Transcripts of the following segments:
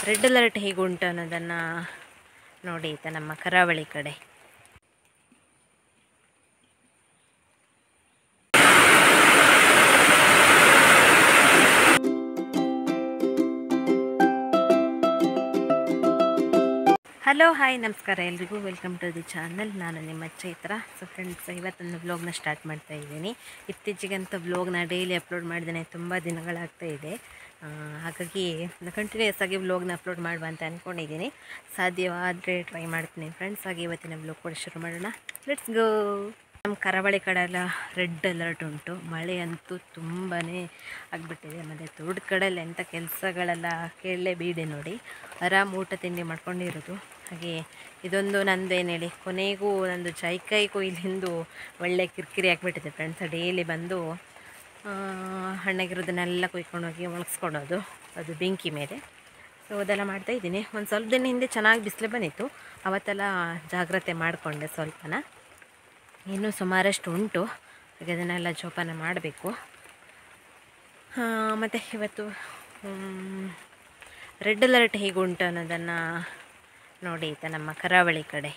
Red alert ಹೇಗುಂಟು ಅನ್ನೋದನ್ನು ನೋಡಿ ನಮ್ಮ ಕರಾವಳಿ ಕಡೆ. ಹಲೋ ಹಾಯ್ ನಮಸ್ಕಾರ ಎಲ್ರಿಗೂ, ವೆಲ್ಕಮ್ ಟು ದಿ ಚಾನಲ್. ನಾನು ನಿಮ್ಮ ಚೈತ್ರ. ಸೊ ಫ್ರೆಂಡ್ಸ್, ಇವತ್ತೊಂದು ವ್ಲಾಗ್ನ ಸ್ಟಾರ್ಟ್ ಮಾಡ್ತಾ ಇದ್ದೀನಿ. ಇತ್ತೀಚೆಗಂತ ವ್ಲಾಗ್ನ ಡೈಲಿ ಅಪ್ಲೋಡ್ ಮಾಡಿದ್ದೇನೆ, ತುಂಬ ದಿನಗಳಾಗ್ತಾ ಇದೆ. ಹಾಗಾಗಿ ಕಂಟಿನ್ಯೂಸ್ ಆಗಿ ವ್ಲಾಗ್ನ ಅಪ್ಲೋಡ್ ಮಾಡುವ ಅಂತ ಅಂದ್ಕೊಂಡಿದ್ದೀನಿ. ಸಾಧ್ಯವಾದರೆ ಟ್ರೈ ಮಾಡ್ತೀನಿ ಫ್ರೆಂಡ್ಸ್. ಹಾಗೆ ಇವತ್ತಿನ ವ್ಲಾಗ್ ಕೂಡ ಶುರು ಮಾಡೋಣ. Let's go. ನಮ್ಮ ಕರಾವಳಿ ಕಡೆ ಎಲ್ಲ ರೆಡ್ ಅಲರ್ಟ್ ಉಂಟು. ಮಳೆ ಅಂತೂ ತುಂಬಾ ಆಗಿಬಿಟ್ಟಿದೆ. ಮತ್ತು ದೊಡ್ಡ ಕಡೆಯಲ್ಲಿ ಎಂಥ ಕೆಲಸಗಳೆಲ್ಲ ಕೇಳಲೇಬೇಡಿ ನೋಡಿ. ಆರಾಮ್ ಊಟ ತಿಂಡಿ ಮಾಡ್ಕೊಂಡಿರೋದು. ಹಾಗೆ ಇದೊಂದು ನಂದು ಏನು ಹೇಳಿ, ಕೊನೆಗೂ ನಂದು ಜಾಯಿಕಾಯಿ ಕೊಯ್ಲಿಂದು ಒಳ್ಳೆ ಕಿರಿಕಿರಿ ಆಗಿಬಿಟ್ಟಿದೆ ಫ್ರೆಂಡ್ಸ್. ಡೈಲಿ ಬಂದು ಹಣ್ಣಾಗಿರೋದನ್ನೆಲ್ಲ ಕೊಯ್ಕೊಂಡು ಹೋಗಿ ಒಣಗಿಸ್ಕೊಳೋದು, ಅದು ಬೆಂಕಿ ಮೇಲೆ. ಸೊ ಅದೆಲ್ಲ ಮಾಡ್ತಾಯಿದ್ದೀನಿ. ಒಂದು ಸ್ವಲ್ಪ ದಿನ ಹಿಂದೆ ಚೆನ್ನಾಗಿ ಬಿಸಿಲು ಬಂದಿತ್ತು, ಅವತ್ತೆಲ್ಲ ಜಾಗ್ರತೆ ಮಾಡಿಕೊಂಡೆ ಸ್ವಲ್ಪನ. ಇನ್ನೂ ಸುಮಾರಷ್ಟು ಉಂಟು, ಹಾಗೆ ಅದನ್ನೆಲ್ಲ ಜೋಪಾನ ಮಾಡಬೇಕು. ಮತ್ತು ಇವತ್ತು ರೆಡ್ ಅಲರ್ಟ್ ಹೇಗುಂಟು ಅನ್ನೋದನ್ನು ನೋಡಿ ನಮ್ಮ ಕರಾವಳಿ ಕಡೆ.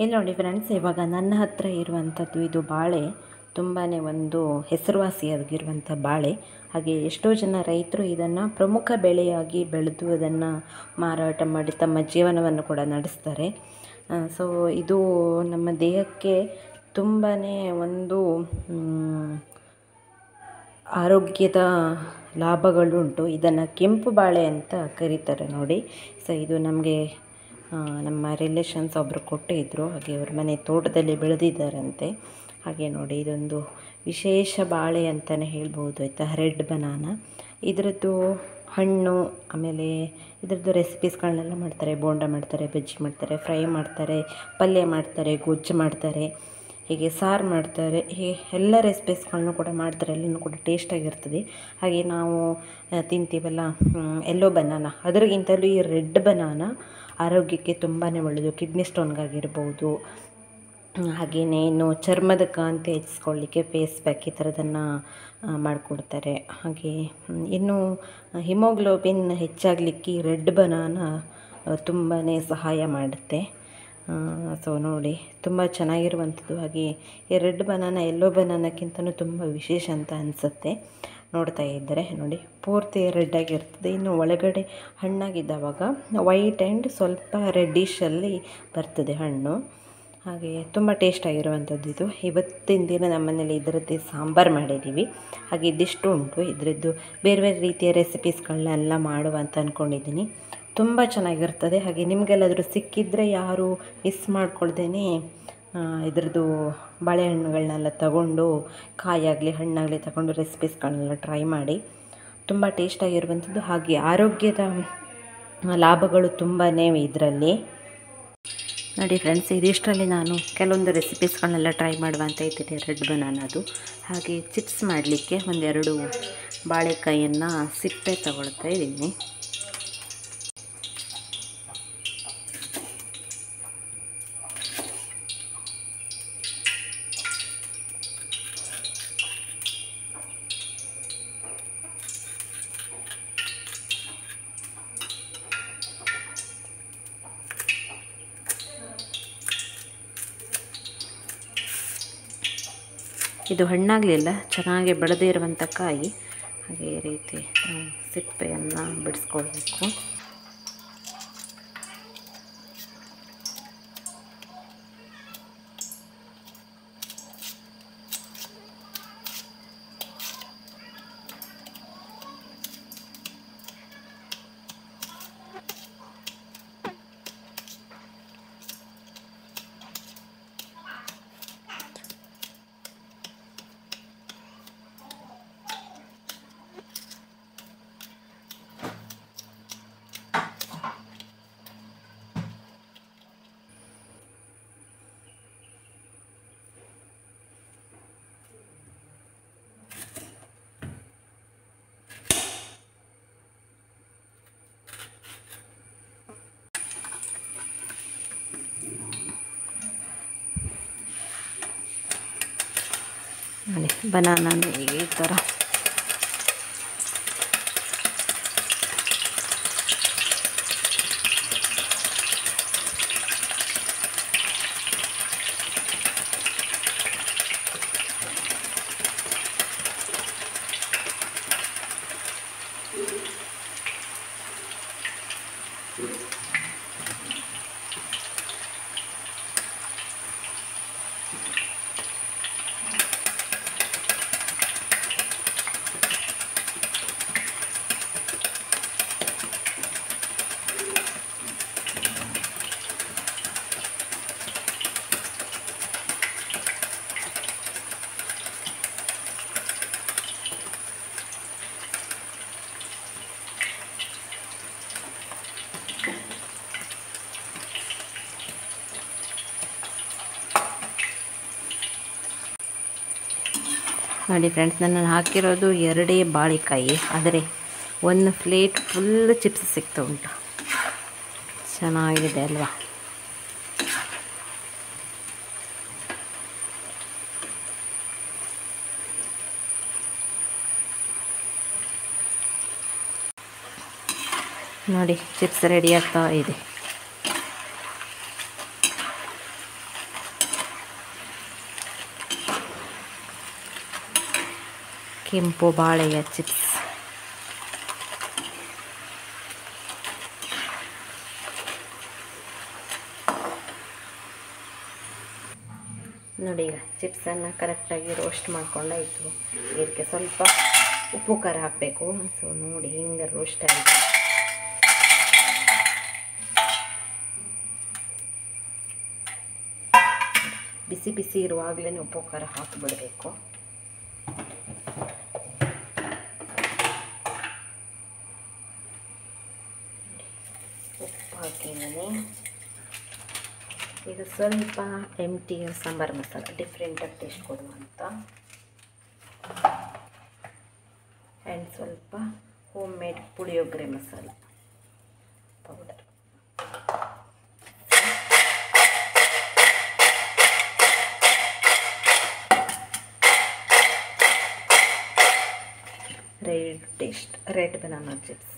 ಇಲ್ಲಿ ನೋಡಿ ಫ್ರೆಂಡ್ಸ್, ಇವಾಗ ನನ್ನ ಹತ್ರ ಇರುವಂಥದ್ದು ಇದು ಬಾಳೆ. ತುಂಬಾ ಒಂದು ಹೆಸರುವಾಸಿಯಾಗಿರುವಂಥ ಬಾಳೆ. ಹಾಗೆ ಎಷ್ಟೋ ಜನ ರೈತರು ಇದನ್ನು ಪ್ರಮುಖ ಬೆಳೆಯಾಗಿ ಬೆಳೆದು ಅದನ್ನು ಮಾರಾಟ ಮಾಡಿ ತಮ್ಮ ಜೀವನವನ್ನು ಕೂಡ ನಡೆಸ್ತಾರೆ. ಸೊ ಇದು ನಮ್ಮ ದೇಹಕ್ಕೆ ತುಂಬಾ ಒಂದು ಆರೋಗ್ಯದ ಲಾಭಗಳುಂಟು. ಇದನ್ನು ಕೆಂಪು ಬಾಳೆ ಅಂತ ಕರೀತಾರೆ ನೋಡಿ. ಸೊ ಇದು ನಮಗೆ ನಮ್ಮ ರಿಲೇಷನ್ಸ್ ಒಬ್ಬರು ಕೊಟ್ಟಿದ್ದರು. ಹಾಗೆ ಅವ್ರ ಮನೆ ತೋಟದಲ್ಲಿ ಬೆಳೆದಿದ್ದಾರಂತೆ. ಹಾಗೆ ನೋಡಿ, ಇದೊಂದು ವಿಶೇಷ ಬಾಳೆ ಅಂತಲೇ ಹೇಳ್ಬೋದು ಆಯಿತಾ. ರೆಡ್ ಬನಾನ ಇದರದ್ದು ಹಣ್ಣು, ಆಮೇಲೆ ಇದರದ್ದು ರೆಸಿಪೀಸ್ಗಳನ್ನೆಲ್ಲ ಮಾಡ್ತಾರೆ. ಬೋಂಡ ಮಾಡ್ತಾರೆ, ಬಜ್ಜಿ ಮಾಡ್ತಾರೆ, ಫ್ರೈ ಮಾಡ್ತಾರೆ, ಪಲ್ಯ ಮಾಡ್ತಾರೆ, ಗೊಜ್ಜು ಮಾಡ್ತಾರೆ, ಹೀಗೆ ಸಾರು ಮಾಡ್ತಾರೆ. ಹೀಗೆ ಎಲ್ಲ ರೆಸಿಪೀಸ್ಗಳನ್ನು ಕೂಡ ಮಾಡ್ತಾರೆ. ಎಲ್ಲನೂ ಕೂಡ ಟೇಸ್ಟಾಗಿರ್ತದೆ. ಹಾಗೆ ನಾವು ತಿಂತೀವಲ್ಲ ಎಲ್ಲೋ ಬನಾನ, ಅದರಿಗಿಂತಲೂ ಈ ರೆಡ್ ಬನಾನ ಆರೋಗ್ಯಕ್ಕೆ ತುಂಬಾ ಒಳ್ಳೆಯದು. ಕಿಡ್ನಿ ಸ್ಟೋನ್ಗಾಗಿರ್ಬೋದು, ಹಾಗೆಯೇ ಇನ್ನು ಚರ್ಮದ ಕಾಂತಿ ಹೆಚ್ಚಿಸ್ಕೊಳ್ಳಿಕ್ಕೆ ಫೇಸ್ ಪ್ಯಾಕ್ ಈ ಥರದನ್ನು ಮಾಡಿಕೊಡ್ತಾರೆ. ಹಾಗೆ ಇನ್ನು ಹಿಮೋಗ್ಲೋಬಿನ್ ಹೆಚ್ಚಾಗಲಿಕ್ಕೆ ರೆಡ್ ಬನಾನ ತುಂಬಾ ಸಹಾಯ ಮಾಡುತ್ತೆ. ಸೊ ನೋಡಿ, ತುಂಬ ಚೆನ್ನಾಗಿರುವಂಥದ್ದು. ಹಾಗೆ ಈ ರೆಡ್ ಬನಾನ ಎಲ್ಲೋ ಬನಾನಕ್ಕಿಂತಲೂ ತುಂಬ ವಿಶೇಷ ಅಂತ ಅನಿಸುತ್ತೆ. ನೋಡ್ತಾ ಇದ್ದರೆ ನೋಡಿ, ಪೂರ್ತಿ ರೆಡ್ ಆಗಿರ್ತದೆ. ಇನ್ನು ಒಳಗಡೆ ಹಣ್ಣಾಗಿದ್ದಾವಾಗ ವೈಟ್ ಆ್ಯಂಡ್ ಸ್ವಲ್ಪ ರೆಡ್ಡಿಶಲ್ಲಿ ಬರ್ತದೆ ಹಣ್ಣು. ಹಾಗೆ ತುಂಬ ಟೇಸ್ಟಾಗಿರುವಂಥದ್ದು ಇದು. ಇವತ್ತಿನ ದಿನ ನಮ್ಮ ಮನೇಲಿ ಇದರದ್ದೇ ಸಾಂಬಾರು ಮಾಡಿದ್ದೀವಿ. ಹಾಗೆ ಇದಿಷ್ಟು ಉಂಟು. ಇದರದ್ದು ಬೇರೆ ಬೇರೆ ರೀತಿಯ ರೆಸಿಪೀಸ್ಗಳನ್ನೆಲ್ಲ ಮಾಡುವ ಅಂತ ಅಂದ್ಕೊಂಡಿದ್ದೀನಿ. ತುಂಬ ಚೆನ್ನಾಗಿರ್ತದೆ. ಹಾಗೆ ನಿಮಗೆಲ್ಲಾದರೂ ಸಿಕ್ಕಿದರೆ ಯಾರು ಮಿಸ್ ಮಾಡ್ಕೊಳ್ದೇ ಇದ್ರದ್ದು ಬಾಳೆಹಣ್ಣುಗಳನ್ನೆಲ್ಲ ತಗೊಂಡು, ಕಾಯಾಗಲಿ ಹಣ್ಣಾಗಲಿ ತಗೊಂಡು ರೆಸಿಪೀಸ್ಗಳನ್ನೆಲ್ಲ ಟ್ರೈ ಮಾಡಿ. ತುಂಬ ಟೇಸ್ಟಾಗಿರುವಂಥದ್ದು, ಹಾಗೆ ಆರೋಗ್ಯದ ಲಾಭಗಳು ತುಂಬಾ ಇದರಲ್ಲಿ. ನೋಡಿ ಫ್ರೆಂಡ್ಸ್, ಇದಿಷ್ಟರಲ್ಲಿ ನಾನು ಕೆಲವೊಂದು ರೆಸಿಪೀಸ್ಗಳನ್ನೆಲ್ಲ ಟ್ರೈ ಮಾಡುವಂತ ಇದ್ದೀನಿ. ರೆಡ್ ಬನಾನದು, ಹಾಗೆ ಚಿಪ್ಸ್ ಮಾಡಲಿಕ್ಕೆ ಒಂದೆರಡು ಬಾಳೆಕಾಯಿಯನ್ನು ಸಿಪ್ಪೆ ತಗೊಳ್ತಾ ಇದ್ದೀನಿ. ಇದು ಹಣ್ಣಾಗಲಿಲ್ಲ, ಚೆನ್ನಾಗಿ ಬೆಳೆದೇ ಇರುವಂಥ ಕಾಯಿ. ಹಾಗೆ ಈ ರೀತಿ ಸಿಪ್ಪೆಯನ್ನು ಬಿಡಿಸ್ಕೊಳ್ಬೇಕು. ನೋಡಿ, ಬನಾನಾ ಈ ಥರ ನೋಡಿ ಫ್ರೆಂಡ್ಸ್, ನಾನು ಹಾಕಿರೋದು 2 ಬಾಳೆಕಾಯಿ, ಆದರೆ 1 ಪ್ಲೇಟ್ ಫುಲ್ ಚಿಪ್ಸ್ ಸಿಗ್ತಾ ಉಂಟು. ಚೆನ್ನಾಗಿದೆ ಅಲ್ವಾ? ನೋಡಿ, ಚಿಪ್ಸ್ ರೆಡಿ ಆಗ್ತಾ ಇದೆ. ಕೆಂಪು ಬಾಳೆಯ ಚಿಪ್ಸ್. ನೋಡಿ, ಈಗ ಚಿಪ್ಸನ್ನು ಕರೆಕ್ಟಾಗಿ ರೋಸ್ಟ್ ಮಾಡ್ಕೊಂಡಾಯಿತು. ಇದಕ್ಕೆ ಸ್ವಲ್ಪ ಉಪ್ಪು ಖಾರ ಹಾಕಬೇಕು. ಸೊ ನೋಡಿ, ಹಿಂಗೆ ರೋಸ್ಟ್ ಆಗಿದೆ. ಬಿಸಿ ಬಿಸಿ ಇರುವಾಗಲೇ ಉಪ್ಪು ಖಾರ ಹಾಕಿಬಿಡಬೇಕು. ಉಪ್ಪು ಹಾಕಿದ್ದೀನಿ. ಇದು ಸ್ವಲ್ಪ MT ಸಾಂಬಾರು ಮಸಾಲ, ಡಿಫ್ರೆಂಟಾಗಿ ಟೇಸ್ಟ್ ಕೊಡುವಂಥ. ಆ್ಯಂಡ್ ಸ್ವಲ್ಪ home made puliyogare masala powder. Red banana chips.